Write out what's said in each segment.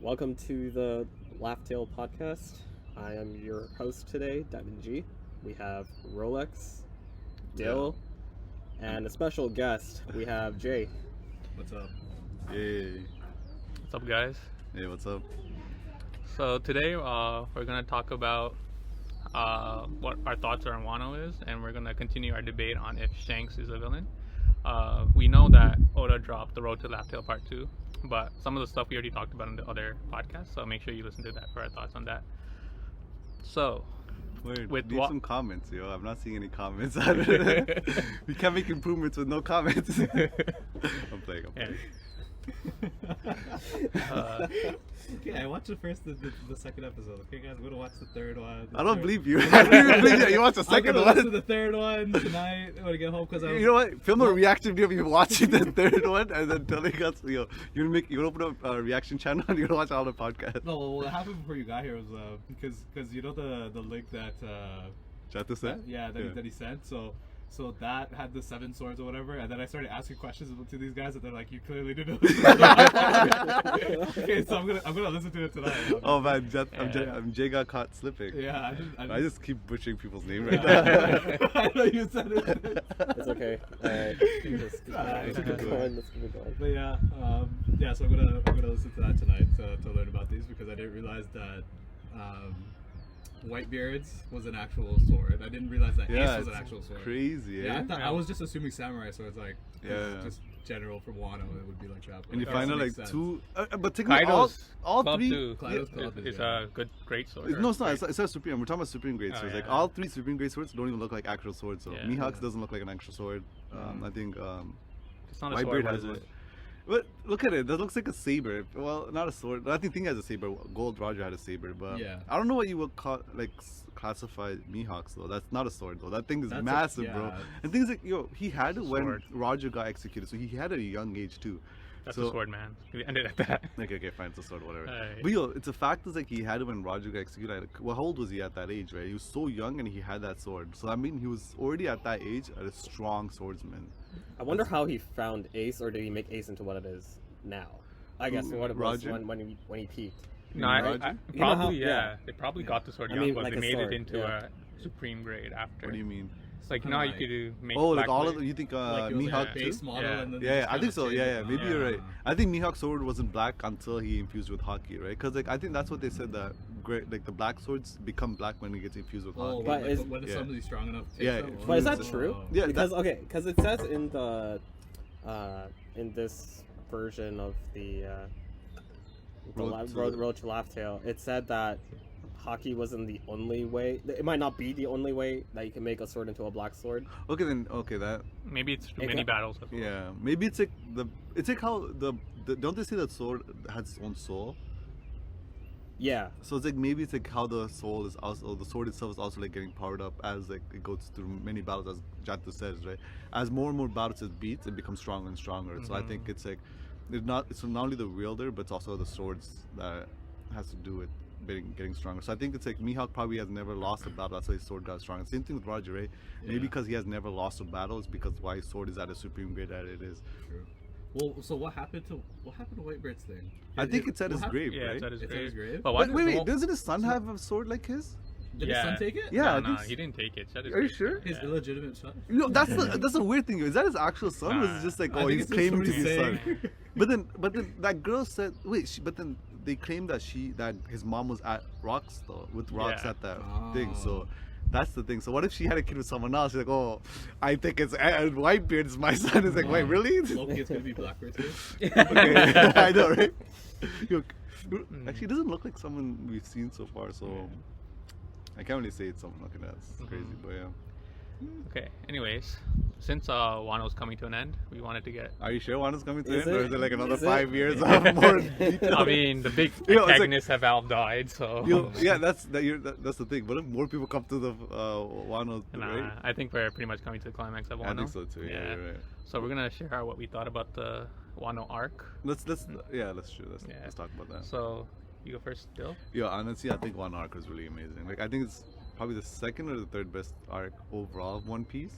Welcome to the Laugh Tale podcast. I am your host today, Devin G. We have Rolex, Dill, and a special guest. We have Jay. What's up? Yay. What's up, guys? Hey, what's up? So today we're gonna talk about what our thoughts on Wano is, and we're gonna continue our debate on if Shanks is a villain. We know that Oda dropped The Road to Laugh Tale Part 2, but some of the stuff we already talked about in the other podcast, so make sure you listen to that for our thoughts on that. So, Wait, With leave what- some comments, yo. I'm not seeing any comments. We can't make improvements with no comments. I'm playing. yeah. Okay, I watched the second episode. Okay, guys, I'm gonna watch the third one. I don't believe you. I don't even believe you. You watch the I'm second gonna listen to one. the third one tonight when I get home because I was. You know what? Film a reaction video of you watching the third one and then telling us, you're gonna open up a reaction channel and you're gonna watch all the podcasts. No, what happened before you got here was because you know the link that Chato said? that he sent. So that had the 7 swords or whatever, and then I started asking questions to these guys, and they're like, "You clearly didn't know." Okay, so I'm gonna listen to it tonight. Oh man, Yeah. Jay got caught slipping. Yeah, I just keep butchering people's name right Yeah. now. I know you said it. It's okay. Alright. Let's keep Alright. it going. Let's keep it going. But yeah. So I'm gonna listen to that tonight to learn about these because I didn't realize that Whitebeard's was an actual sword. I didn't realize that Yeah, Ace was an it's actual sword. crazy, Yeah, eh? I was just assuming samurai swords like Yeah. just general from Wano. It would be like that. but And you that find also out like makes sense. two, but technically Kaido's all Club three. 2 Kaido's Club is is, a good, great sword. No, it's not. It's not Supreme. We're talking about Supreme Great Oh, Swords. yeah. Like all 3 Supreme Great Swords don't even look like actual swords. So Yeah. Mihawk's doesn't look like an actual sword. I think It's not a Whitebeard sword, what has is one. it? But look at it. That looks like a saber. Well, not a sword. I think Thing has a saber. Gold Roger had a saber, but Yeah. I don't know what you would call classify Mihawk's though. That's not a sword though. That thing is That's massive, bro. yeah. And things like he had it when Sword. Roger got executed, so he had it at a young age too. That's So- a sword, man. We ended at that. Okay, fine, it's a sword, whatever. Alright. But it's a fact is like he had it when Roger got executed. Like, well, how old was he at that age, right? He was so young and he had that sword. So I mean, he was already at that age a strong swordsman. I wonder how he found Ace, or did he make Ace into what it is now? I guess Who, what it was Roger? when he peaked. No, Roger? I, You know probably how- yeah. yeah. They probably got the sword I young, mean, but like they a made sword, it into yeah. a supreme grade after. What do you mean? It's like Kinda now you like- could make. Oh, like black all blade. of you think Like it was Mihawk like a too? base model, Yeah. and then Yeah, just I kinda think so. Yeah, changed maybe it. you're right. I think Mihawk's sword wasn't black until he infused with Haki, right? Because like I think that's what they said that like the black swords become black when it gets infused with Oh, Haki. But when, is- when yeah. somebody's strong enough to take Yeah, them? But is that Oh. true? Yeah, Because because it says in the in this version of the Road to Laugh Tale, it said that Haki wasn't the only way. It might not be the only way that you can make a sword into a black sword. Okay, that Maybe it's through It many got- battles. As well. yeah, maybe it's like it's like how the don't they say that sword has its own soul? Yeah, So it's like maybe it's like how the soul is also the sword itself is also like getting powered up as like it goes through many battles, as Jato says, right? As more and more battles it beats, it becomes stronger and stronger. So I think it's like it's not only the wielder but it's also the swords that has to do with getting stronger. So I think it's like Mihawk probably has never lost a battle. That's why his sword got stronger. Same thing with Roger, right? Maybe Yeah. because he has never lost a battle, it's because why his sword is at a supreme grade that it is. True. Well, so what happened to Whitebeard's thing? I think it's at what his hap- grave, Yeah, right? it's at his It's at his grave? But But why? wait, doesn't his son have a sword like his? Did his son take it? Yeah, no, I no, think he didn't take it. It's at his Are you grave. sure? His Yeah. illegitimate son? No, that's the weird thing. Is that his actual son? Or is it just like I oh think he's it's just claiming to be somebody his son? saying- But then that girl said but then they claimed that his mom was at Rocks though with Rocks Yeah. at that thing. Oh. So that's the thing. So what if she had a kid with someone else? She's like, oh, I think it's Whitebeard is my son. It's like, wait, really? Loki is gonna be Blackbeard too. Okay. I know, right? Yo, actually, it doesn't look like someone we've seen so far. So I can't really say it's someone looking at. It's crazy, but yeah. Okay. Anyways, since Wano's coming to an end, we wanted to get. Are you sure one is coming to Is end, or it? is it like another Is it? 5 years of more detail? I mean, the big You know, it's like- antagonists have all died, so. Yeah, that's the thing. What if more people come to the Wano, Nah, right? I think we're pretty much coming to the climax of Wano. I think so too. Yeah, you're right. So we're gonna share what we thought about the Wano arc. Let's let's talk about that. So you go first, Dill. Yeah, honestly, I think One arc was really amazing. Like, I think it's probably the second or the third best arc overall of One Piece.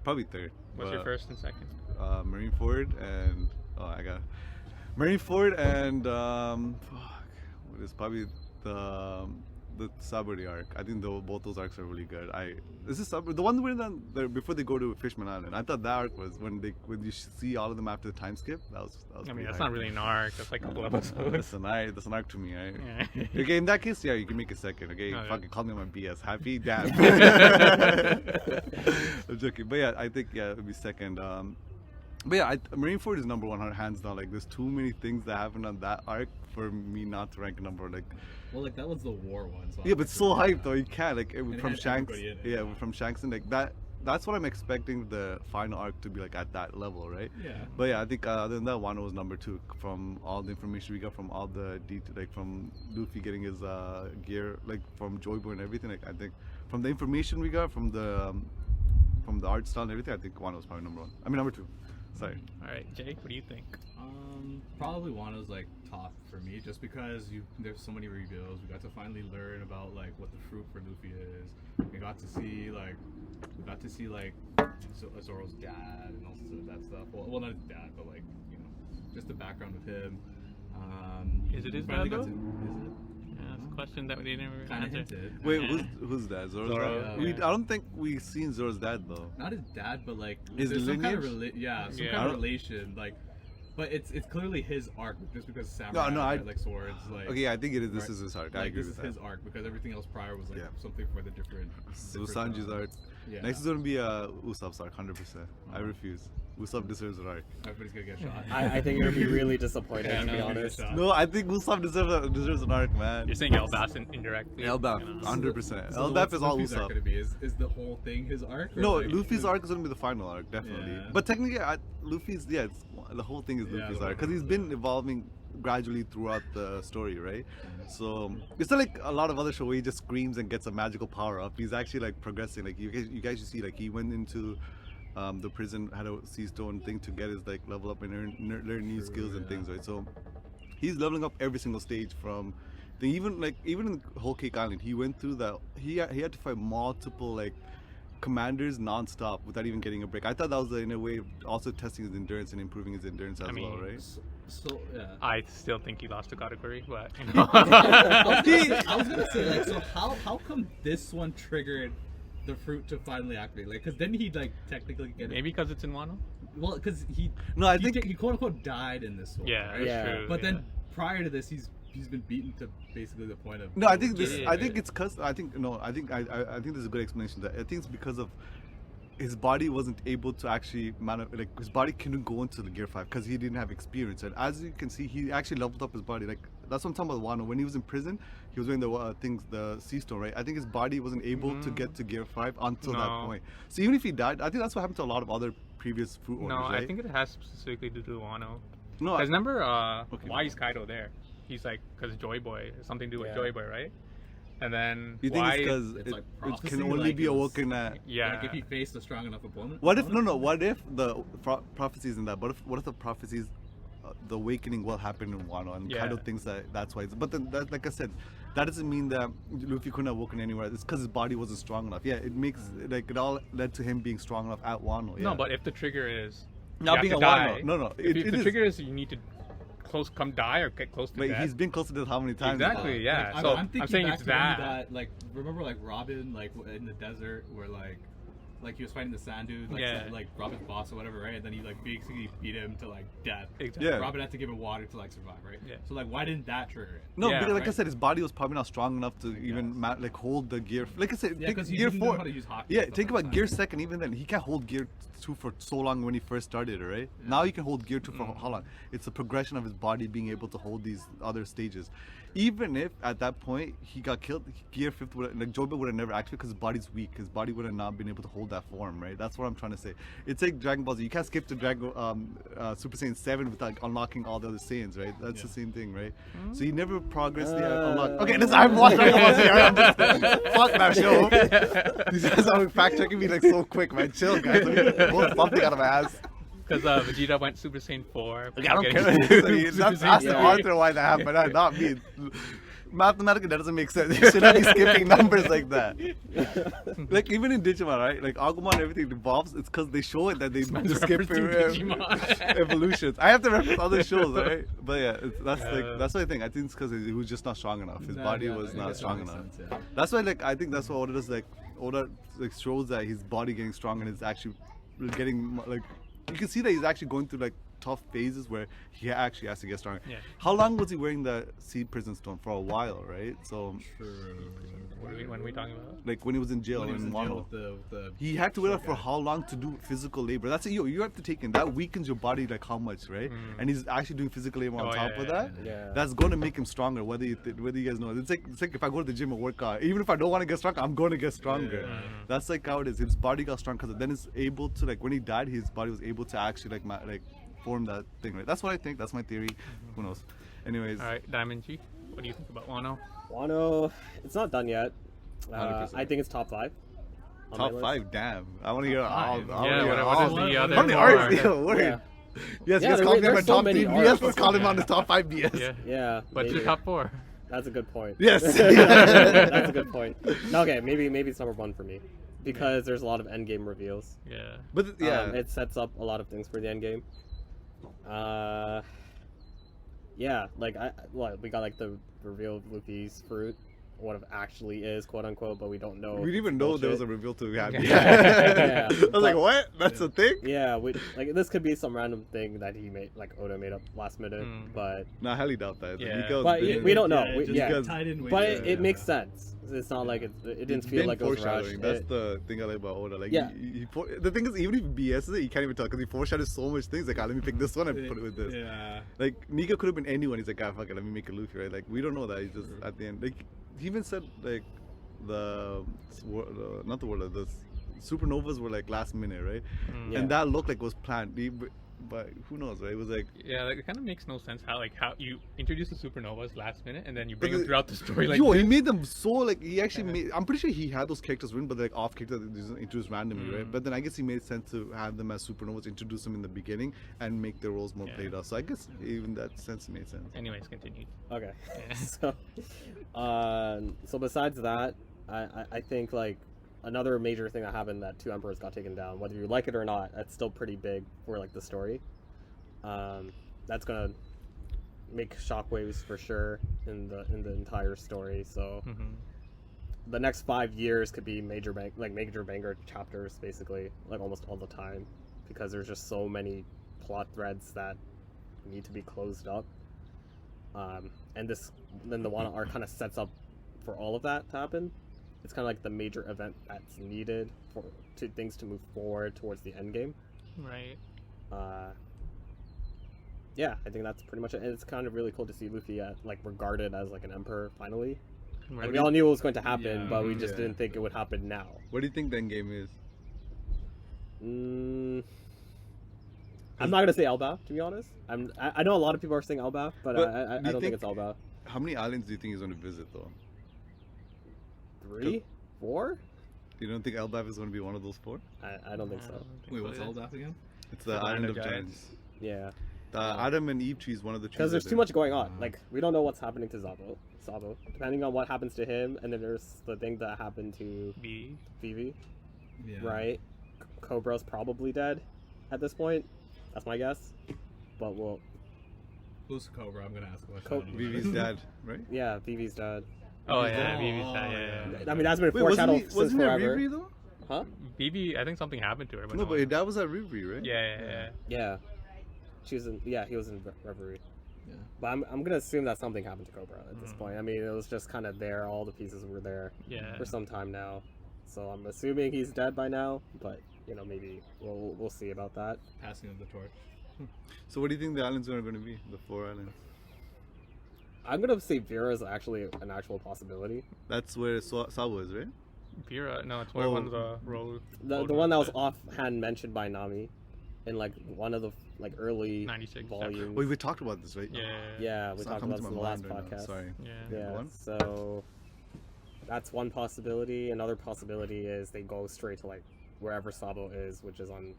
Probably third. What's your first and second? Marineford and I got Marineford and is probably the Saburdi arc. I think both those arcs are really good. This is the one where before they go to Fishman Island. I thought that arc was when you see all of them after the time skip. That was I mean, pretty that's hype. not really an arc. That's like a couple episodes. That's an arc to me, right? Yeah. Okay, in that case, yeah, you can make a second. Okay, Oh, yeah. fucking call me on my BS. Happy, damn. I'm joking, but yeah, I think it would be second. But yeah, Marineford is number one, hands down. Like, there's too many things that happened on that arc for me not to rank a number. Like, Well, like that was the war one. So yeah, but so hyped though. You can't like it from had Shanks. everybody in it, Yeah, yeah. from Shanks and like that. That's what I'm expecting the final arc to be like at that level, right? Yeah. But yeah, I think other than that, Wano was number two from all the information we got from all the detail, like from Luffy getting his gear, like from Joy Boy and everything. Like I think from the information we got from the art style and everything, I think Wano was probably number one. I mean number two. Sorry. All right, Jake, what do you think? Probably Wano's like top for me, just because there's so many reveals. We got to finally learn about like what the fruit for Luffy is. We got to see Zoro's dad and also that stuff. Well, not his dad, but like just the background of him. Is it his finally dad, got though? to- Yeah, that's a question that we never Kind of answered. hinted. Wait, who's that? Zoro's Zoro, dad? yeah. I don't think we've seen Zoro's dad though. Not his dad, but like His there's some kind of lineage? some Yeah. kind of relation. Like, but it's clearly his arc, just because samurai no, I- had, like swords. Like, Okay, yeah, I think it is. This right. is his arc. I like, agree this with is that. his arc, because everything else prior was like Yeah. something for the different. Sanji's arc. Yeah. Next is gonna be Usopp's arc, 100%. I refuse. Usopp deserves an arc. Everybody's gonna get shot. I think it would be really disappointing, Yeah, to be no, honest. shot. No, I think Usopp deserves an arc, man. You're saying Elbaf indirectly? Elbaf, You know? 100%. So Elbaf what's is all Luffy's arc Usopp. gonna be? Is the whole thing his arc? or, No, like, Luffy's arc is gonna be the final arc, definitely. Yeah. But technically, Luffy's the whole thing is Yeah, Luffy's the arc because whole he's thing, been evolving gradually throughout the story, right? So it's not like a lot of other show where he just screams and gets a magical power up. He's actually like progressing. Like you guys should see, like he went into the prison, had a sea stone thing to get his like level up and learn new True, skills and yeah. things, right? So he's leveling up every single stage from. Even in Whole Cake Island, he went through that. He had to fight multiple like commanders non-stop without even getting a break. I thought that was in a way also testing his endurance and improving his endurance as I mean, well, right? So yeah. I still think he lost to Katakuri, but I was gonna say, like, so how come this one triggered the fruit to finally activate? Like, because then he like technically get maybe because it's in Wano. Well, because he No, I think he quote unquote died in this one. Yeah, right? Yeah. that's true. But yeah. then prior to this, he's been beaten to basically the point of. no. I think this. Yeah, I think yeah. it's because I think no. I think there's a good explanation that I think it's because of his body wasn't able to actually his body couldn't go into the Gear 5 because he didn't have experience. And as you can see, he actually leveled up his body. Like that's what I'm talking about. Wano, when he was in prison, he was wearing the sea stone, right? I think his body wasn't able to get to Gear 5 until that No. point. So even if he died, I think that's what happened to a lot of other previous fruit owners, No, right? I think it has specifically to do with Wano. no. Because remember, Okay. why is Kaido there? He's like, because Joy Boy, something to do with Yeah. Joy Boy, right? And then You think why? it's because It's it, like it prophecy, can only like be it was- awoken at. Yeah. Like if he faced a strong enough opponent. What if What if the prophecies in that? What if the prophecies, the awakening will happen in Wano, and Yeah. Kaido thinks that's why. But then, like I said, that doesn't mean that Luffy couldn't have woken anywhere. It's because his body wasn't strong enough. Yeah, it makes like it all led to him being strong enough at Wano. Yeah. No, but if the trigger is Not you being have a to Wano. die, No. If It the is. trigger is you need to come die or get close to Wait, death. he's been close to death how many times? Exactly, yeah. So, I'm thinking saying back it's to when that. Like remember like Robin like in the desert where like he was fighting the sand dude, like, Yeah. like Robin's boss or whatever, right? And then he like basically beat him to like death. Exactly. Yeah. Robin had to give him water to like survive, right? Yeah. So like, why didn't that trigger it? No, Yeah, because like I right. said, his body was probably not strong enough to even like hold the gear. Like I said, Yeah, think because he gear didn't know 4. how to use hockey. Yeah, and stuff think like about that. gear second. Even then, he can't hold gear 2 for so long when he first started, right? Now he can hold gear 2 for how long? It's a progression of his body being able to hold these other stages. Even if at that point he got killed, gear 5th would like Joba would have never activated because his body's weak. His body would have not been able to hold that form, right? That's what I'm trying to say. It's like Dragon Ball Z. You can't skip to Super Saiyan 7 without unlocking all the other Saiyans, right? That's the same thing, right? So you never progress the unlock. Okay, listen, I've watched Dragon Ball Z. I'm just, fuck that show. These guys are fact checking me like so quick, man. Chill, guys. Both something out of my ass. Because Vegeta went Super Saiyan 4. Okay, I don't getting care. Super That's Saiyan the 3. author why that happened, not me. mathematically that doesn't make sense. You should not be skipping numbers like that. Like even in Digimon, right? Like Agumon, everything evolves. It's because they show it that they man's skip referencing Digimon. evolutions. I have to reference other shows, right? But yeah, that's Yeah. like that's what I think. I think it's because he was just not strong enough. His Nah, body yeah, was I not guess that strong makes enough. sense, yeah. That's why like I think that's what Oda does. Like Oda like shows that his body getting strong and it's actually getting like you can see that he's actually going through like tough phases where he actually has to get stronger. Yeah. How long was he wearing the Seed Prison Stone? For a while, right? So When are we talking about? like when he was in jail When he was in in jail Wano. with the He had to wear that short for guy. how long to do physical labor? That's it. You have to take in that weakens your body like how much, right? And he's actually doing physical labor on Oh, top yeah, of yeah, that. yeah. That's going to make him stronger. Whether you guys know, it's like if I go to the gym and work out, even if I don't want to get stronger, I'm going to get stronger. Yeah. That's like how it is. His body got strong because then it's able to like when he died, his body was able to actually like form that thing. Right? That's what I think. That's my theory. Who knows? Anyways, All right, Diamond G. What do you think about Wano? Wano, it's not done yet. 100%. I think it's top 5. on my top list. 5. Damn, I want to hear all. five. I wanna Yeah, hear what all. is the other How many four? arcs? Yo, word. Yeah. Yes, Yeah, yes, there- call him there's my so top many 3 arcs. BS. Let's call him on the top 5 BS. Yeah. Yeah. What's maybe. your top 4? That's a good point. Yes. That's a good point. No, okay, maybe it's number 1 for me because there's a lot of endgame reveals. Yeah. But yeah, It sets up a lot of things for the endgame. Yeah, like we got like the reveal of Luffy's fruit, what it actually is, quote unquote, but we don't know. we if didn't it's even know there was a bullshit. reveal to have. Yeah. I was like, But- what? That's a thing? Yeah, like this could be some random thing that he made, like Oda made up last minute, but Nah, hell, he doubt that. Yeah. Mika's But been- we don't know. Yeah, We- just yeah. tied in way but too- it makes sense. It's not like it didn't It's feel been like it was rushed. foreshadowing. That's It- the thing I like about Oda. Like, Yeah. the thing is, even if he BS's it, he can't even tell because he foreshadows so much things. Like, let me pick this one and put it with this. Yeah. Like, Nika could have been anyone. He's like, fuck it, let me make a Luffy, right? Like, we don't know that. He's just at the end. Like, he even said like not the world, the supernovas were like last minute, right? Yeah. And that looked like it was planned. But who knows, right? It was like. Yeah, like, it kind of makes no sense how you introduce the supernovas last minute and then you bring But them the- throughout the story. Like, Yo, he this. made them so like he actually made. I'm pretty sure he had those characters written, but like off characters that they introduced randomly, right? But then I guess he made sense to have them as supernovas, introduce them in the beginning, and make their roles more Yeah. played out. So I guess even that sense made sense. Anyways, continue. Okay. Yeah. So besides that, I think like another major thing that happened that 2 emperors got taken down, whether you like it or not, that's still pretty big for like the story. That's gonna make shockwaves for sure in the entire story. So Hmm. the next 5 years could be major banger chapters basically, like almost all the time, because there's just so many plot threads that need to be closed up. And then the Wano arc kind of sets up for all of that to happen. It's kind of like the major event that's needed for things to move forward towards the end game. Right. Yeah, I think that's pretty much it. And it's kind of really cool to see Luffy like regarded as like an emperor finally. Right. Like, we all knew it was going to happen, Yeah, but we just yeah. didn't think it would happen now. What do you think the end game is? I'm not gonna say Elbaf, to be honest. I know a lot of people are saying Elbaf, but But I do you don't think think- it's Elbaf. How many islands do you think he's going to visit though? 3, 4? You don't think Elbaf is going to be one of those 4? I don't think so. Wait, what's all that again? It's the Island of Giants. Yeah, The Adam and Eve tree is one of the trees. because there's that too they- much going on. Like we don't know what's happening to Sabo. Depending on what happens to him, and then there's the thing that happened to B. Vivi, Yeah. right? Cobra's probably dead at this point. That's my guess. But we'll. Who's Cobra? I'm gonna ask a question. Co- I don't know. Vivi's dad, right? Yeah, Vivi's dead. Oh, Oh, yeah, BB's oh, yeah, yeah. I mean, that's been Wait, wasn't foreshadowed he? since Wasn't there forever. Riri though? Huh? BB, I think something happened to her. But No, but that was at Riri, right? yeah. Yeah. She was in. Yeah, he was in Reverie. Yeah. But I'm gonna assume that something happened to Cobra at this Mm. point. I mean, it was just kind of there. All the pieces were there Yeah. for some time now. So I'm assuming he's dead by now. But maybe we'll see about that. Passing of the torch. So what do you think the islands are going to be? The 4 islands. I'm gonna say Vera is actually an actual possibility. That's where Sabo is, right? Vera, no, it's where Oh. one of the road. The one that was offhand mentioned by Nami, in like one of the like early 96 volumes. Wait, we talked about this, right? Yeah. Yeah, we It's not talked coming about to this in my the last mind right now, podcast. Sorry. Yeah. Go Yeah, on. so that's one possibility. Another possibility is they go straight to like wherever Sabo is, which is on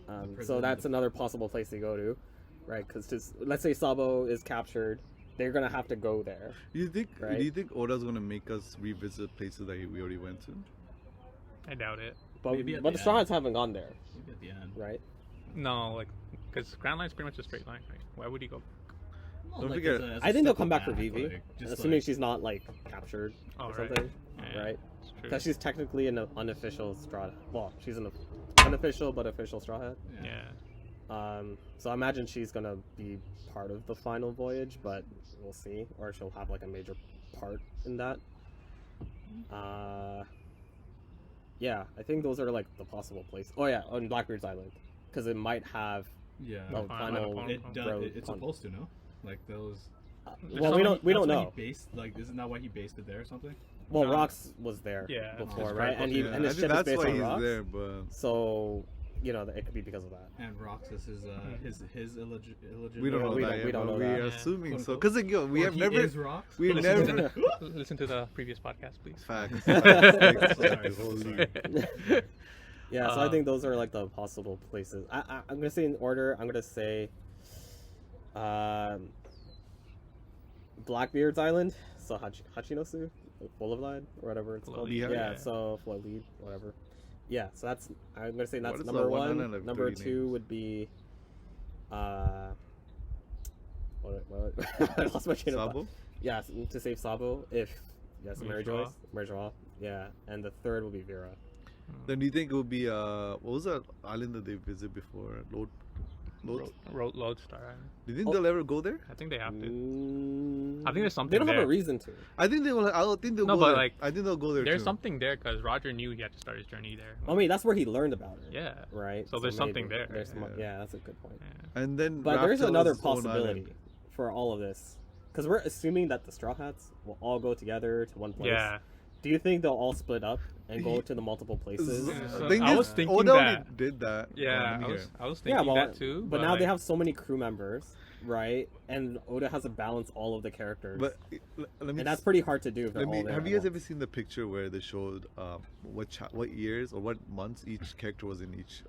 So prison, that's the- another possible place to go to, right? Because let's say Sabo is captured, they're gonna have to go there. Do you think? Right. Do you think Oda's gonna make us revisit places that we already went to? I doubt it. But Maybe at the the Straw end. Hats haven't gone there, Maybe at the end. right? No, like, because Grand Line's pretty much a straight line, right? Why would he go? Well, Don't like, forget- as a I think they'll step come back for back, Vivi, like, just assuming like- she's not like captured Oh, or right. something, Yeah, right? it's true. Because she's technically an unofficial Straw. Well, she's an unofficial but official Straw Hat. Yeah. So I imagine she's gonna be part of the final voyage, but we'll see. Or she'll have like a major part in that. Yeah, I think those are like the possible places. Oh yeah, on Blackbeard's Island, because it might have. Yeah. The Final final. It does, road it's con- supposed to, no? Like those. There's Well, so we many- don't That's why know. He based, like, isn't that why he based it there or something? Well, No. Rox was there Yeah, before, his right? friend And was he there. and I his think ship is that's based why on he's Rox. there, but So it could be because of that. And Roxas is his illegitimate. we don't know we that don't- yet. we don't but know we that. are Yeah. assuming Quote, so. unquote. Because like, we Or have he never. is Rox? We Listen never. to listen to the previous podcast, please. Facts. Sorry, Holy- sorry. Yeah, so I think those are like the possible places. I'm gonna say in order. I'm gonna say, Blackbeard's Island, so Hachinosu, Full-of-Light, or whatever it's called. Full-of-Light, Yeah, yeah. so Full-of-Light, whatever. Yeah, so that's I'm gonna say What that's is the number one one. island of Number 30 two names? would be, what I lost my train of thought. Sabo? Yeah, to save Sabo if yes, Mary Mary Joyce, Mary Joie. Yeah, and the third will be Vera. Then do you think it would be what was that island that they visited before? Lodestar Island. Do you think Oh. they'll ever go there? I think they have to. I think there's something They don't have there. a reason to. I think they will. I don't think they'll No, go but, there. like, I think they'll go there There's too. something there because Roger knew he had to start his journey there. I mean, that's where he learned about it. Yeah. Right. So there's something maybe there. There's some, Yeah. yeah, that's a good point. Yeah. And then, But there's Raptor another is its own possibility island. for all of this, because we're assuming that the Straw Hats will all go together to one place. Yeah. Do you think they'll all split up and go to the multiple places? Yeah. So Thing I is, was thinking Oda already that. did that. Yeah, Let me hear. I was Yeah, thinking well, that too. but now they like, have so many crew members, right? And Oda has to balance all of the characters. But let me. and that's pretty hard to do if they're Let me. all there. Have at you guys once. ever seen the picture where they showed what years or what months each character was in each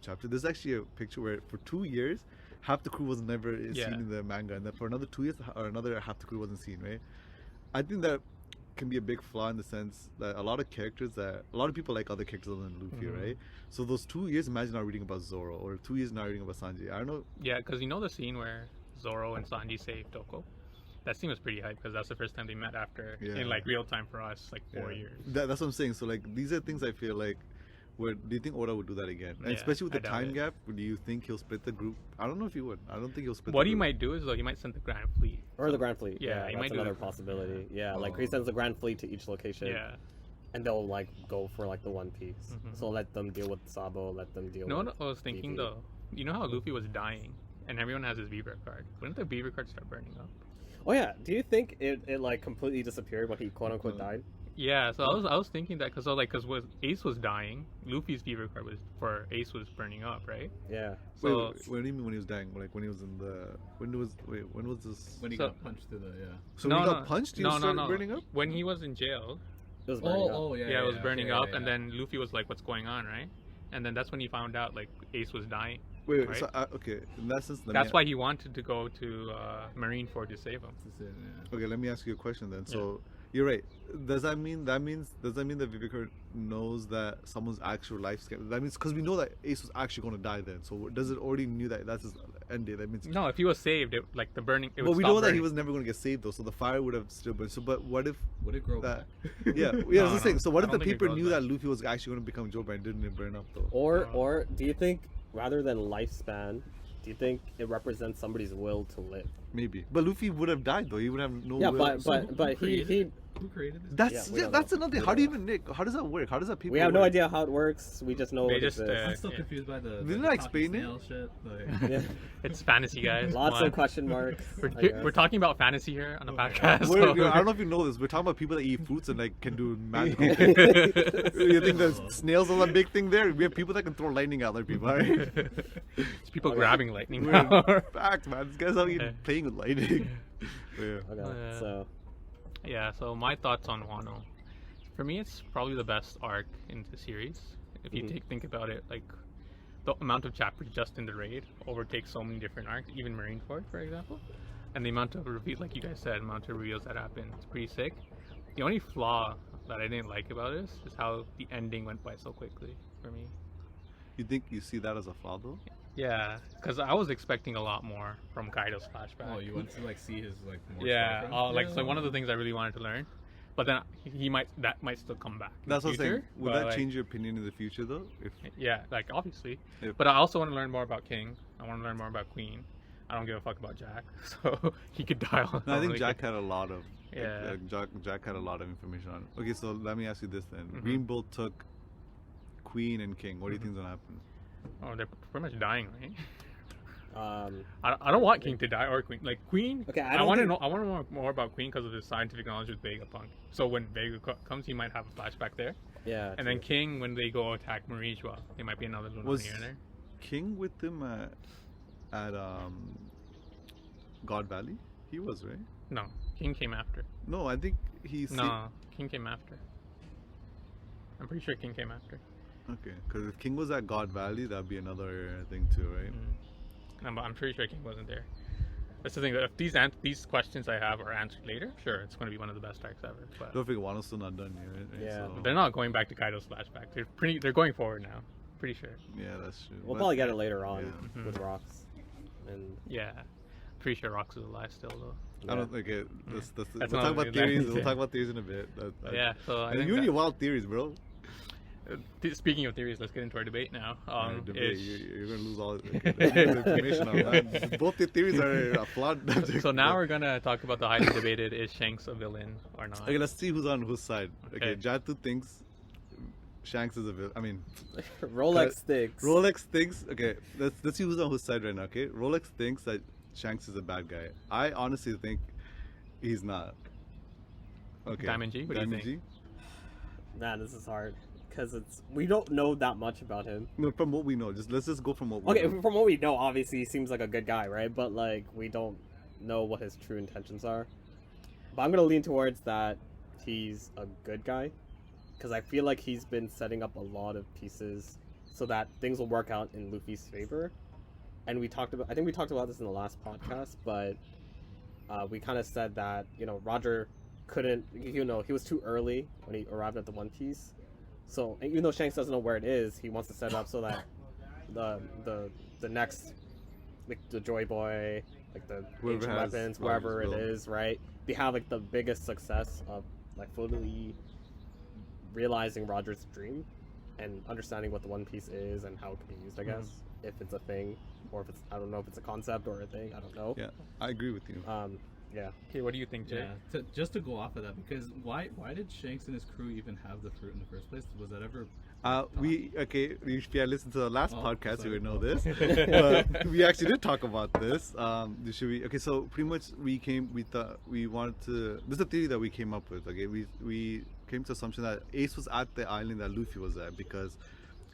chapter? There's actually a picture where for 2 years, half the crew was never Yeah. seen in the manga, and then for another 2 years, or another half the crew wasn't seen. Right? I think that can be a big flaw in the sense that a lot of people like other characters other than Luffy, Mhm. right? So those 2 years, imagine not reading about Zoro, or 2 years not reading about Sanji. I don't know. Yeah, because you know the scene where Zoro and Sanji save Toko? That scene was pretty hype because that's the first time they met after, Yeah. in like real time for us, like 4 Yeah. years. That's what I'm saying. So like these are things I feel like. Where do you think Oda would do that again? And Yeah, especially with I the doubt time it. gap, do you think he'll split the group? I don't know if he would. I don't think he'll split. What the he group. might do is though he might send the Grand Fleet. Or the Grand Fleet. Yeah, he that's might do another that. possibility. Yeah, like Oh. he sends the Grand Fleet to each location, Yeah. and they'll like go for like the One Piece. Mhm. So let them deal with Sabo. Let them deal. You know with what I was thinking Vivi. though? You know how Luffy was dying and everyone has his Beaver card? Wouldn't the Beaver card start burning up? Oh yeah. Do you think it like completely disappeared when he quote unquote died? Yeah, so I was thinking that because Ace was dying, Luffy's Beaver card was for Ace was burning up, right? Yeah. So Wait, what do you mean when he was dying? Like when he was in the when was this? When he So- got punched to the So when he got punched, he started burning up. When he was in jail, It was burning up. yeah, it was burning up, and then Luffy was like, "What's going on?" Right? And then that's when he found out like Ace was dying. Wait, right? so okay. In that sense, That's why he wanted to go to Marineford to save him. Okay, let me ask you a question then. So you're right. Does that mean that Vivek knows that someone's actual life? That means because we know that Ace was actually going to die then. So does it already knew that that's his end date? That means. No, if he was saved, it, like the burning. It would But we stop know that he burning. was never going to get saved though, so the fire would have still burned. So, but what if Would it grow that? back? Yeah, No, that's the thing. So what I if the don't think it people grows knew back. that Luffy was actually going to become Joba and didn't burn up though? Or do you think rather than lifespan, do you think it represents somebody's will to live? Maybe. But Luffy would have died though. He would have no. Yeah, will. but he Who created this? That's we don't that's know. another thing. We How do you don't even Nick? How does that work? How does that people? we have no work? idea how it works. We just know They it just, exists. I'm still Yeah. confused by the. Didn't the I talking explain it? snail shit. Like, Yeah. It's fantasy, guys. Lots Come of on. question marks. We're, I guess. we're talking about fantasy here on the Oh, podcast. We're- so- I don't know if you know this. We're talking about people that eat fruits and like can do magical. Yeah. things. You think that snails are a big thing there? We have people that can throw lightning at other people. Right? It's people Okay. grabbing lightning We're now. fact, man. This guy's out here Yeah. playing with lightning. Yeah. Okay, Yeah. so Yeah, so my thoughts on Wano. For me, it's probably the best arc in the series. If you Mhm. think about it, like the amount of chapters just in the raid overtakes so many different arcs, even Marineford, for example. And the amount of reveal, like you guys said, amount of reveals that happen, it's pretty sick. The only flaw that I didn't like about this is how the ending went by so quickly for me. You think you see that as a flaw though? Yeah, because I was expecting a lot more from Kaido's flashback. Oh, you want to like see his like more yeah, stuff, right? like so one of the things I really wanted to learn, but then that might still come back. in That's the what I'm saying. future, Would but, that like, change your opinion in the future though? If Yeah, like obviously, If- but I also want to learn more about King. I want to learn more about Queen. I don't give a fuck about Jack, so he could die. No, I think Jack had a lot of Yeah. Jack had a lot of information on it. Okay, so let me ask you this then. Mhm. Green Bull took Queen and King. What do you think's gonna happen? Oh, they're pretty much dying, right? I I don't want King to die or Queen. Like Queen, Okay, I I don't want to think- know. I want to know more about Queen because of the scientific knowledge with Vegapunk. So when Vega comes, he might have a flashback there. yeah. And then King, when they go attack Marijua, there might be another Lunar Was- here and there. King with them at God Valley? He was, right? No, King came after. No, I think he's No, King came after. I'm pretty sure King came after. Okay, because if King was at God Valley, that'd be another thing too, right? No, but I'm pretty sure King wasn't there. That's the thing. That if these questions I have are answered later, sure, it's going to be one of the best arcs ever. But Don't forget, Wano's still not done yet, right? Yeah. So, they're not going back to Kaido's flashback. They're going forward now. Pretty sure. yeah, that's true. We'll But- probably get it later on Yeah. with rocks. And Yeah, pretty sure Rox is alive still though. I don't think it. We'll That's talk not about really theories. that- We'll talk about theories in a bit. Yeah, so I And think you and that- your wild theories, bro. Speaking of theories, let's get into our debate now. Debate. is- You're gonna lose all the information on that. Both the theories are flawed. so now we're gonna talk about the highly debated: is Shanks a villain or not? Okay, let's see who's on whose side. Okay, Okay. Jatu thinks Shanks is a villain. I mean, Rolex sticks. Rolex thinks. Okay, let's see who's on whose side right now. Okay, Rolex thinks that Shanks is a bad guy. I honestly think he's not. Okay. Diamond G, what do you Diamond think? G? Man, this is hard because we don't know that much about him. No, from what we know, let's just go from what we Okay, know. from what we know, obviously he seems like a good guy, right? But like we don't know what his true intentions are. But I'm gonna lean towards that he's a good guy because I feel like he's been setting up a lot of pieces so that things will work out in Luffy's favor. And I think we talked about this in the last podcast, but we kind of said that Roger couldn't, he was too early when he arrived at the One Piece. So even though Shanks doesn't know where it is, he wants to set it up so that the next, like the Joy Boy, like the Whoever ancient has weapons, Roger's wherever it will. is, right? They have like the biggest success of like fully realizing Roger's dream and understanding what the One Piece is and how it can be used. I guess if it's a thing or if it's, I don't know if it's a concept or a thing. I don't know. Yeah, I agree with you. Yeah. Okay, what do you think, Jay? Yeah, just to go off of that, because why did Shanks and his crew even have the fruit in the first place? Was that ever? If you had listened to the last Oh, podcast, sorry. you would know this. But we actually did talk about this. Should we? Okay, so pretty much we thought we wanted to. This is a theory that we came up with. Okay, we came to assumption that Ace was at the island that Luffy was at because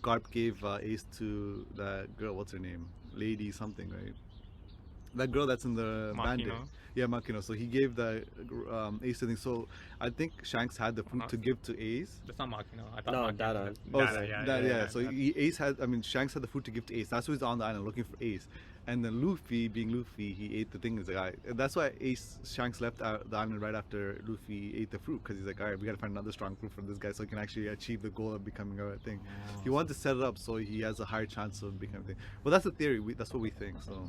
Garp gave Ace to that girl. What's her name? Lady something, right? That girl that's in the bandit. Makino. Yeah, Makino. So he gave the Ace the thing. So I think Shanks had the fruit to give to Ace. That's not Makino. I thought No, Makino Dada. was- Oh, Dada, yeah. So Ace had, Shanks had the food to give to Ace. That's why he's on the island looking for Ace. And then Luffy, being Luffy, he ate the thing. He's like, and that's why Shanks left the island right after Luffy ate the fruit, because he's like, all right, we gotta find another strong fruit from this guy so he can actually achieve the goal of becoming a thing. He wanted to set it up so he has a higher chance of becoming a thing. Well, that's the theory. That's what we think. So,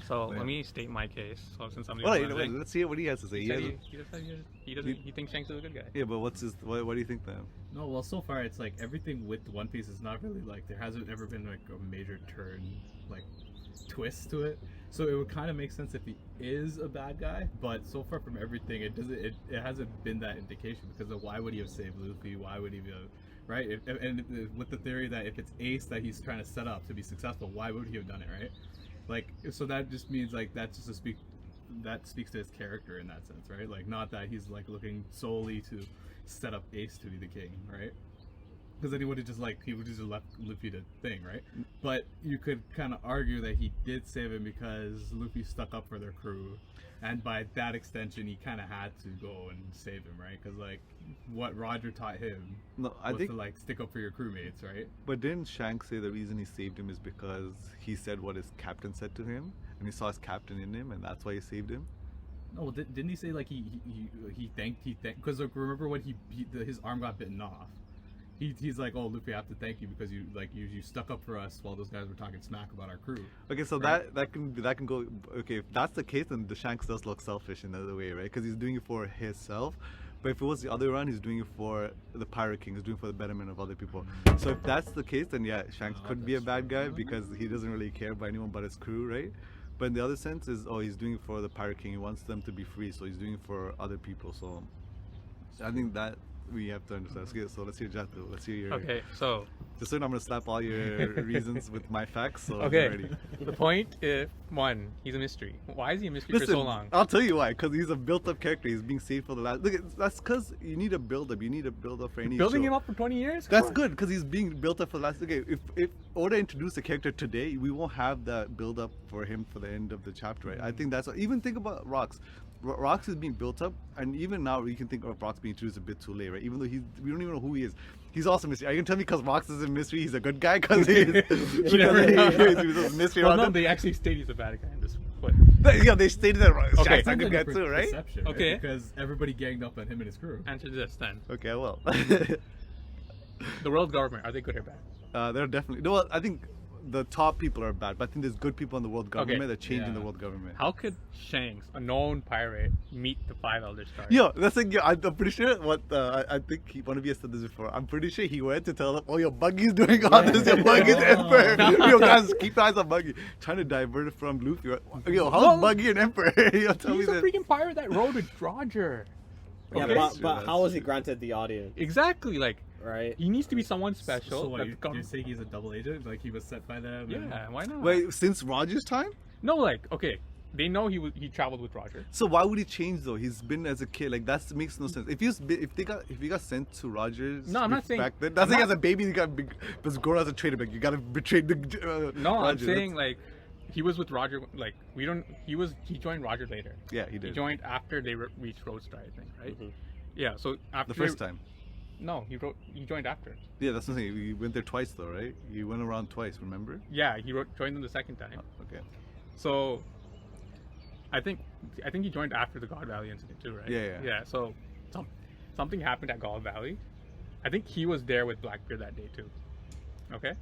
So Yeah. let me state my case. So since I'm the well, only one let's hear what he has to say. he, He said has he doesn't. He thinks Shanks is a good guy. yeah, but what do you think then? No, well, so far it's like everything with One Piece is not really like there hasn't ever been like a major turn, like twist to it. So it would kind of make sense if he is a bad guy, but so far from everything, it hasn't been that indication because of why would he have saved Luffy? Why would he have, right? And with the theory that if it's Ace that he's trying to set up to be successful, why would he have done it, right? Like, so that just means like that's just that speaks to his character in that sense, right? Like, not that he's like looking solely to set up Ace to be the king, right? because then he would have just left Luffy to thing, right? But you could kind of argue that he did save him because Luffy stuck up for their crew, and by that extension, he kind of had to go and save him, right? Because like what Roger taught him No, I was think. to like stick up for your crewmates, right? But didn't Shanks say the reason he saved him is because he said what his captain said to him, and he saw his captain in him, and that's why he saved him? No, didn't he say like he thanked because like, remember when his arm got bitten off? He's like, oh Luffy, I have to thank you because you stuck up for us while those guys were talking smack about our crew. Okay, so Right. that can go. Okay, if that's the case, then the Shanks does look selfish in another way, right? Because he's doing it for himself. But if it was the other way around, he's doing it for the Pirate King. He's doing it for the betterment of other people. So if that's the case, then yeah, Shanks could be a that's bad guy true. because he doesn't really care about anyone but his crew, right? But in the other sense is, oh, he's doing it for the Pirate King. He wants them to be free, so he's doing it for other people. So I think that we have to understand. Okay, so let's hear Jatu. Let's hear your. Okay, so Just so I'm gonna slap all your reasons with my facts. So okay, I'm ready. the point is one, he's a mystery. Why is he a mystery for so long? I'll tell you why. Because he's a built-up character. He's being saved for the last. Look, that's because you need a build-up. You need a build-up for any Building show. him up for 20 years? Come That's on. good because he's being built up for the last. Okay, if Oda introduced a character today, we won't have that build-up for him for the end of the chapter. Right? I think that's even think about Rocks. Rocks is being built up, and even now you can think of Rocks being introduced a bit too late, right? Even though we don't even know who he is. He's also a mystery. Are you gonna tell me because Rocks is a mystery, he's a good guy? Because he's You never know. he's a mystery Well, around no, him? they actually state he's a bad guy in this one. Yeah, they stated that Shanks Okay. is a good guy too, right? Perception, right? Okay. Because everybody ganged up on him and his crew. Answer this then. Okay, well, The world government, are they good or bad? they're definitely. No, well, I think the top people are bad, but I think there's good people in the world government Okay. that changing Yeah. the world government. How could Shanks, a known pirate, meet the Five Elder Stars? Yo, that's like, I'm pretty sure what I think one of you has said this before. I'm pretty sure he went to tell them, oh, your Buggy's doing all this, your Buggy's Emperor. Yo, guys, keep eyes on Buggy. Trying to divert it from Luffy. Yo, how's Well, Buggy an Emperor? Yo, tell He's me a this. freaking pirate that rode with Roger. Yeah, Okay. That's but true, how was he true. granted the audience, Exactly, like, right? he needs to be someone special. So what, that you the government- say he's a double agent? Like he was set by them? and- Yeah, why not? Wait, since Roger's time? No, like, okay, they know he traveled with Roger. So why would he change though? He's been as a kid. Like that makes no sense. If he got sent to Rogers, No, I'm not saying- back then. That's I'm like not- as a baby, he got was grown as a traitor. Like you gotta betray the. No, I'm Roger. saying like he was with Roger. Like he joined Roger later. Yeah, he He did. joined after they reached Roadstar, I think, right? Mhm. Yeah. So after The first time. No, he joined after. Yeah, that's what I'm saying. We went there twice though, right? You went around twice, remember? Yeah, joined them the second time. Oh, okay. So I think he joined after the God Valley incident too, right? Yeah, yeah. Yeah. So something happened at God Valley. I think he was there with Blackbeard that day too. Okay.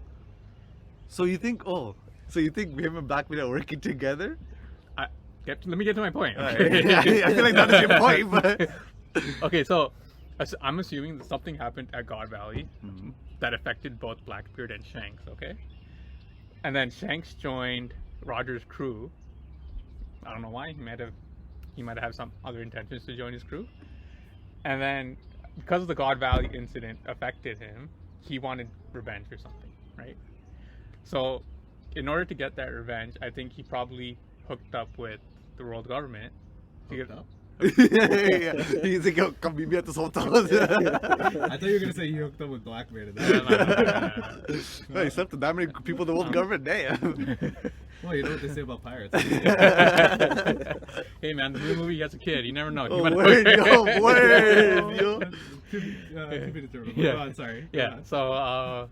So you think him and Blackbeard are working together? Let me get to my point. Alright. Okay? I feel like that is your point, but Okay, so I'm assuming that something happened at God Valley Mhm. that affected both Blackbeard and Shanks, okay? And then Shanks joined Roger's crew. I don't know why. He might have some other intentions to join his crew. And then because the God Valley incident affected him, he wanted revenge or something, right? So in order to get that revenge, I think he probably hooked up with the world government to Hooked get up? yeah. He's like, yo, come meet me at this hotel. I thought you were gonna say he hooked up with Blackbeard. No, he slept with that many people in the world government. Damn. Well, you know what they say about pirates. Hey man, the new movie he has a kid. You never know. He Oh, might- word, yo, word, yo. To be determined. Yeah. Go on, sorry. Yeah. So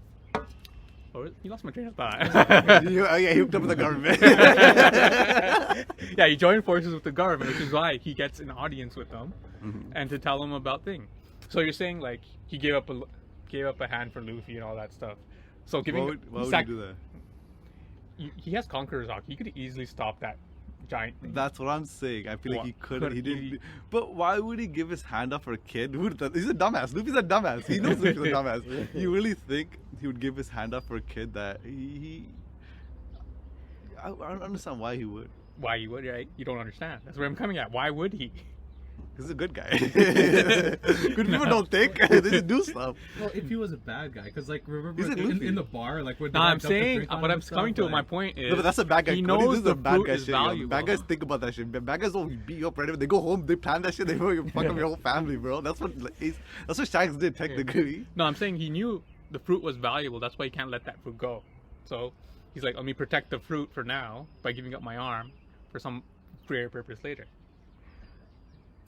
you lost my train of thought. Oh, yeah, he hooked up with the government. Yeah, he joined forces with the government, which is why he gets an audience with them Mhm. and to tell them about things. So you're saying like he gave up a hand for Luffy and all that stuff. So giving Why would he do that? He has Conqueror's Hawk. He could easily stop that giant thing. That's what I'm saying. I feel like What? he could. Could He didn't. he- But why would he give his hand up for a kid? He's a dumbass. Luffy's a dumbass. He knows Luffy's a dumbass. You really think he would give his hand up for a kid that I don't understand why he would. Why he would, right? You don't understand. That's where I'm coming at. Why would he? He's a good guy. Good people don't think. They just do stuff. Well, if he was a bad guy, because like remember He's a Luffy. in the bar, like when No, the guy I'm dumped the saying, drink on but him I'm and stuff, coming to it. My like- point is, No, but that's a bad guy. He Cody. knows This is the a bad fruit guy is shit. Yo. valuable. Bad guys think about that shit. Bad guys don't beat you up right away. They go home. They plan that shit. They fuck up your whole family, bro. That's what Shanks did technically. No, I'm saying he knew the fruit was valuable. That's why he can't let that fruit go. So he's like, let me protect the fruit for now by giving up my arm for some greater purpose later.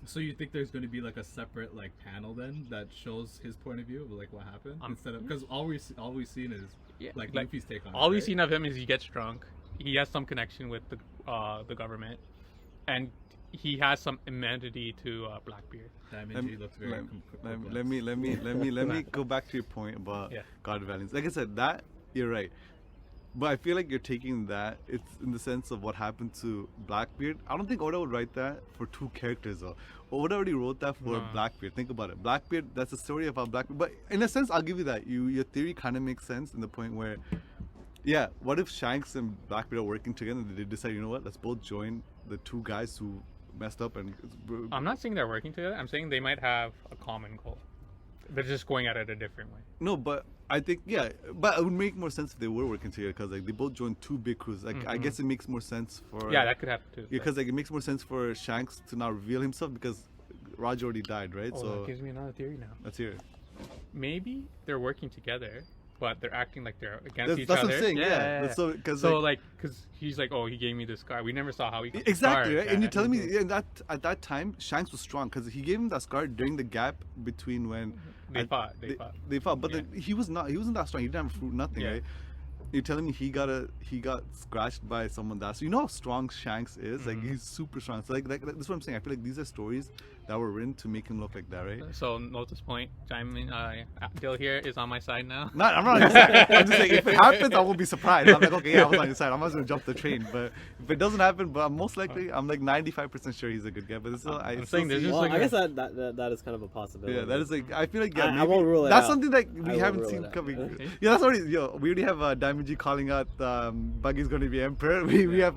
So you think there's going to be like a separate like panel then that shows his point of view of like what happened instead of because all we've seen is like Luffy's take on it. All we've right? seen of him is he gets drunk. He has some connection with the government, and he has some amenity to Blackbeard. Diamond G looks very let me go back to your point about God Valiance. Like I said, that you're right. But I feel like you're taking that, it's in the sense of what happened to Blackbeard. I don't think Oda would write that for two characters though. Oda already wrote that for Blackbeard. Think about it. Blackbeard, that's a story about Blackbeard. But in a sense, I'll give you that. Your theory kind of makes sense in the point where, yeah, what if Shanks and Blackbeard are working together and they decide, you know what, let's both join the two guys who messed up and... I'm not saying they're working together. I'm saying they might have a common goal. They're just going at it a different way. No, but I think, yeah, but it would make more sense if they were working together because like they both joined two big crews. Like I guess it makes more sense for... Yeah, that could happen too. Yeah, because like it makes more sense for Shanks to not reveal himself because Roger already died, right? Oh, So that gives me another theory now. let's hear it. Maybe they're working together, but they're acting like they're against each That's other. what I'm saying, yeah. That's so, because because he's like, oh, he gave me this scar. We never saw how he got exactly, the right? scar. And you're telling me that at that time Shanks was strong because he gave him that scar during the gap between when They fought. They fought, but he wasn't that strong. He didn't have fruit, nothing, right? You're telling me he got scratched by someone that's, you know how strong Shanks is, like he's super strong. So like that's what I'm saying. I feel like these are stories that were written to make him look like that, right? So note this point. Dill here is on my side now. Not, I'm not on your side. I'm just saying if it happens, I won't be surprised. I'm like, okay, yeah, I was on your side. I'm not gonna jump the train. But if it doesn't happen, but most likely, I'm like 95% sure he's a good guy. But it's still, I'm saying there's just Well, like I guess that is kind of a possibility. yeah, that is like, I feel like, yeah, I maybe won't rule it that's out. something that I we won't haven't rule seen it out. coming. Okay. Yeah, that's already, we already have Diamond G calling out Buggy's going to be Emperor. We have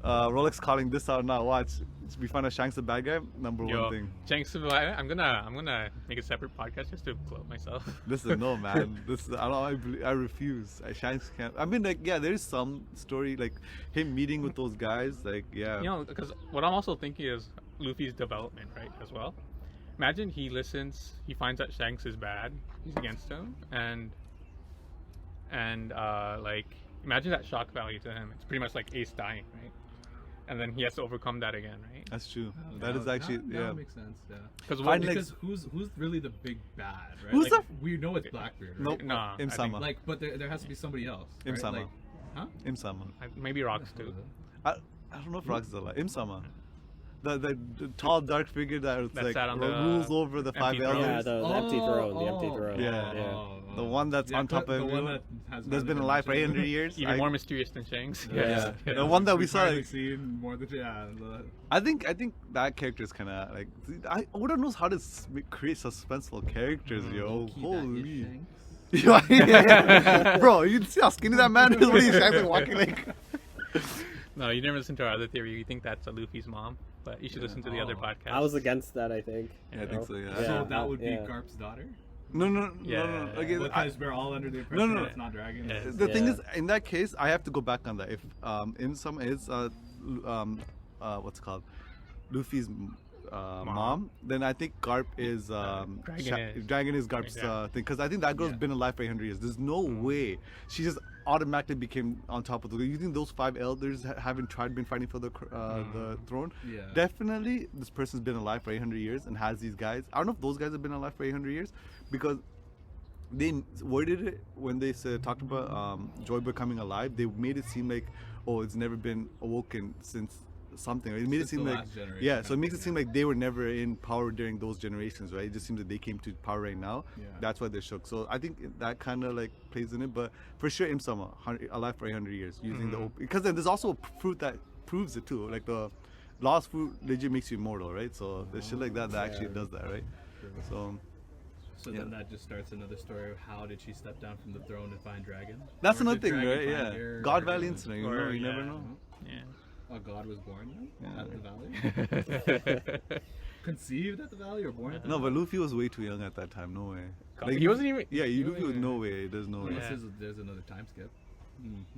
Rolex calling this out now. Watch, we find out Shanks the bad guy. Number one thing. Shanks, I'm gonna make a separate podcast just to float myself. Listen, no man. This I refuse. Shanks can't. I mean, like, yeah, there is some story like him meeting with those guys. Like, yeah. You know, because what I'm also thinking is Luffy's development, right, as well. Imagine he listens, he finds that Shanks is bad, he's against him, and like, imagine that shock value to him. It's pretty much like Ace dying, right? And then he has to overcome that again, right? That's true. That is actually, that yeah. makes sense. Yeah. Because Who's really the big bad, right? Who's like, we know it's Blackbeard. Right? Nope. Nah, Im-sama. Like, but there has to be somebody else. Right? Im-sama. Like, huh? Im-sama. maybe Rocks too. I don't know if Rox is alive. Im-sama. The tall dark figure that That like sat on the rules over the five empty throne. Yeah, elders. the empty throne. The empty throne. Yeah. The one that's on top of the one everyone. that That's been alive for 800 years. Even more mysterious than Shanks. Yeah. The one that we saw. Finally Like, seen more than I think that character is kind of like. Oda knows how to create suspenseful characters, yo. Holy. Yeah. Bro, you see how skinny that man is when he's actually walking like. No, you never listen to our other theory. You think that's Luffy's mom, but you should listen to the other podcast. I was against that. I think. Yeah, I think so. Yeah. Yeah. So that would be Yeah. Garp's daughter? No. Yeah. Okay, Because we're all under the impression no. that it's not Dragon. Yeah. The thing Yeah. is, in that case, I have to go back on that. If Im-sama is what's it called, Luffy's mom, then I think Garp is Dragon is Garp's Yeah. thing, because I think that girl's Yeah. been alive for 800 years. There's no way she just automatically became on top of the. You think those five elders haven't been fighting for the throne? Yeah. Definitely, this person's been alive for 800 years and has these guys. I don't know if those guys have been alive for 800 years, because they worded it when they talked about Joy becoming alive. They made it seem like, oh, it's never been awoken since something. It made it Since seem the like, last generation yeah. kind So it of makes it thing, seem yeah. like they were never in power during those generations, right? It just seems that they came to power right now. Yeah. That's why they're shook. So I think that kind of like plays in it. But for sure, Im-sama alive for 800 years using the because then there's also fruit that proves it too. Like the lost fruit legit makes you immortal, right? So there's shit like that actually does that, right? So. So Yeah. then that just starts another story of how did she step down from the throne and find Dragon? That's Or another did thing, Dragon right? find Yeah. her, God or- Valley incident, you know, you never know. Yeah. A god was born then? Yeah. At the valley? Conceived at the valley or born at the No, valley? but Luffy was way too young at that time. No way. He wasn't even. Yeah, Luffy was no way. There's no way. Unless Yeah. there's another time skip.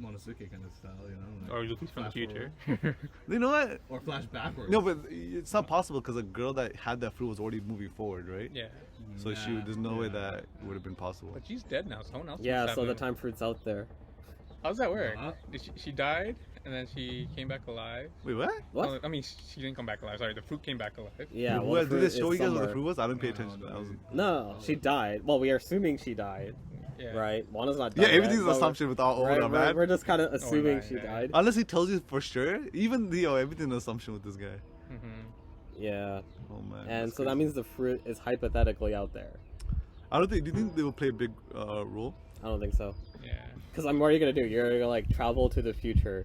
Monosuke kind of style, you know. Like Or Luffy's from the flash future. forward. You know what? Or flash backwards. No, but it's not possible because a girl that had that fruit was already moving forward, right? Yeah. So there's no way that would have been possible. But she's dead now. Someone else. Yeah, must so have the been- time fruit's out there. How does that work? Huh? Did she died and then she came back alive? Wait, what? What? Oh, I mean, she didn't come back alive. Sorry, the fruit came back alive. Yeah, Who- well, the did fruit they is show you guys what the somewhere. fruit was? I didn't pay No, attention. no, I was, No, she died. Well, we are assuming she died, Yeah. right? Wana's not yeah, dead. everything's yet, an but assumption without Right, Oda, man. we're just kind of assuming she yeah. died. Unless he tells you for sure. Even everything's an assumption with this guy. Mm-hmm. Yeah, Oh man. and that's so that crazy. means the fruit is hypothetically out there. I don't think. Do you think they will play a big role? I don't think so. Yeah. Because what are you gonna do? You're gonna like travel to the future.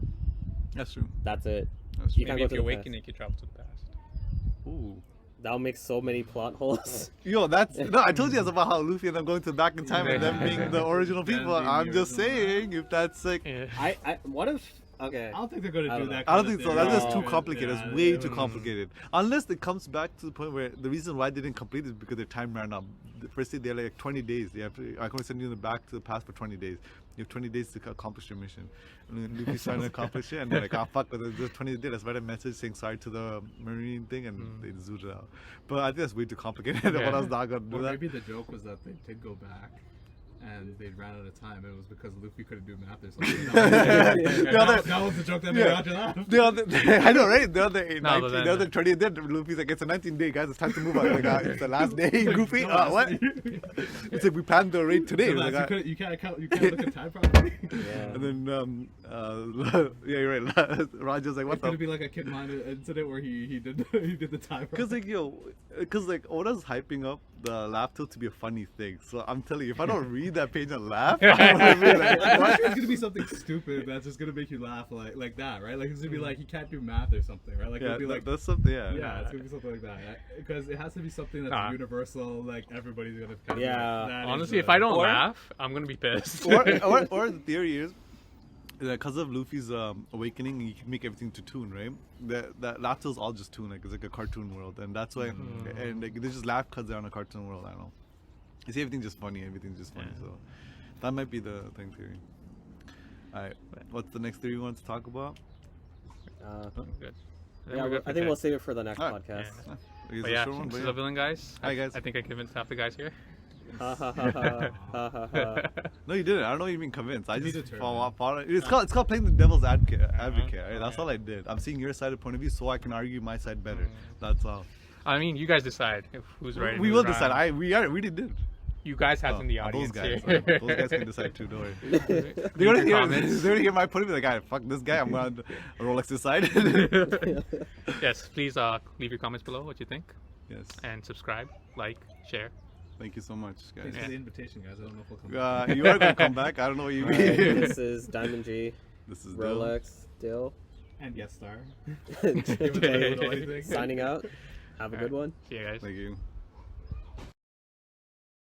That's true. That's it. That's You true. can't Maybe go if to you the awaken, you could travel to the past. Ooh. That'll make so many plot holes. Yo, that's no. I told you guys about how Luffy and them going to back in time and them being the original Them people. being the I'm just original. saying if that's like. Yeah. What if? Okay. I don't think they're gonna I do don't that. I don't kind of think so. thing. That's just too No. complicated. Yeah, It's way yeah. too complicated. Unless it comes back to the point where the reason why they didn't complete is because their time ran out. Firstly, they're like 20 days. They have to. I can send you in the back to the past for 20 days. You have 20 days to accomplish your mission. And then Luffy's trying to accomplish it, and they're like, "Ah, fuck!" But there's 20 days. Let's write a message saying sorry to the marine thing, and they zooted it out. But I think that's way too complicated. Yeah. What else not gonna do Or that? maybe the joke was that they did go back and they ran out of time. It was because Luffy couldn't do math or something. That was the joke that made Yeah. Roger laugh. The other, I know, right? The other, 19, but then- the other 20 day, Luffy's like, it's a 19 day, guys. It's time to move on. Like, it's the last day, Goofy. What? It's like we planned the raid today. Relax, Like, you can't look at time properly. Yeah. and then, yeah, you're right. Roger's like, what It's gonna the? be like a Kid Mind incident where he did the time. Because like Oda's hyping up the laugh tilt to be a funny thing. So I'm telling you, if I don't read that page and laugh, I'm gonna be like, I'm what? sure it's gonna be something stupid that's just gonna make you laugh like that, right? Like it's gonna be like he can't do math or something, right? Like Yeah, it'll be like that's something. Yeah. yeah, it's gonna be something like that because it has to be something that's Nah. universal. Like everybody's gonna. Kind Yeah. Of, that Honestly, is if I don't Or- laugh, I'm gonna be pissed. or the theory is that because of Luffy's awakening, he can make everything to tune, right? That laugh tilt's all just tune, like it's like a cartoon world, and that's why. And like they just laugh because they're on a cartoon world. I don't know. You see, everything's just funny. Everything's just funny. Yeah. So that might be the thing theory. All right, what's the next theory you want to talk about? Good. Yeah, we're good I for think we'll today. save it for the next Alright. podcast. Is But it a yeah, short one? this But is yeah. the villain, guys. Hi, guys. I think I convinced half the guys here. Ha ha ha ha ha ha ha. No, you didn't. I don't know what you mean convinced. I Be just determined. follow. It's called playing the devil's advocate. Right? That's Yeah. all I did. I'm seeing your side of point of view so I can argue my side better. That's all. I mean, you guys decide who's right. and We who's will wrong. decide. We really did. You guys have Oh, in the those audience guys. here. Those guys can decide too. Don't worry. Leave They're your gonna hear. comments. They're gonna hear my point of view. Like, "Ah, fuck this guy. I'm gonna Rolex's side." Yes, please leave your comments below what you think, Yes. and subscribe, like, share. Thank you so much, guys. Thanks Yeah. for the invitation, guys. I don't know if we'll come. You are gonna come back. I don't know what you mean. Alright, this is Diamond G, This is Dylan. Rolex, Dill, And guest star. Even though you don't know anything. signing out. Have a good one. See you guys. Thank you.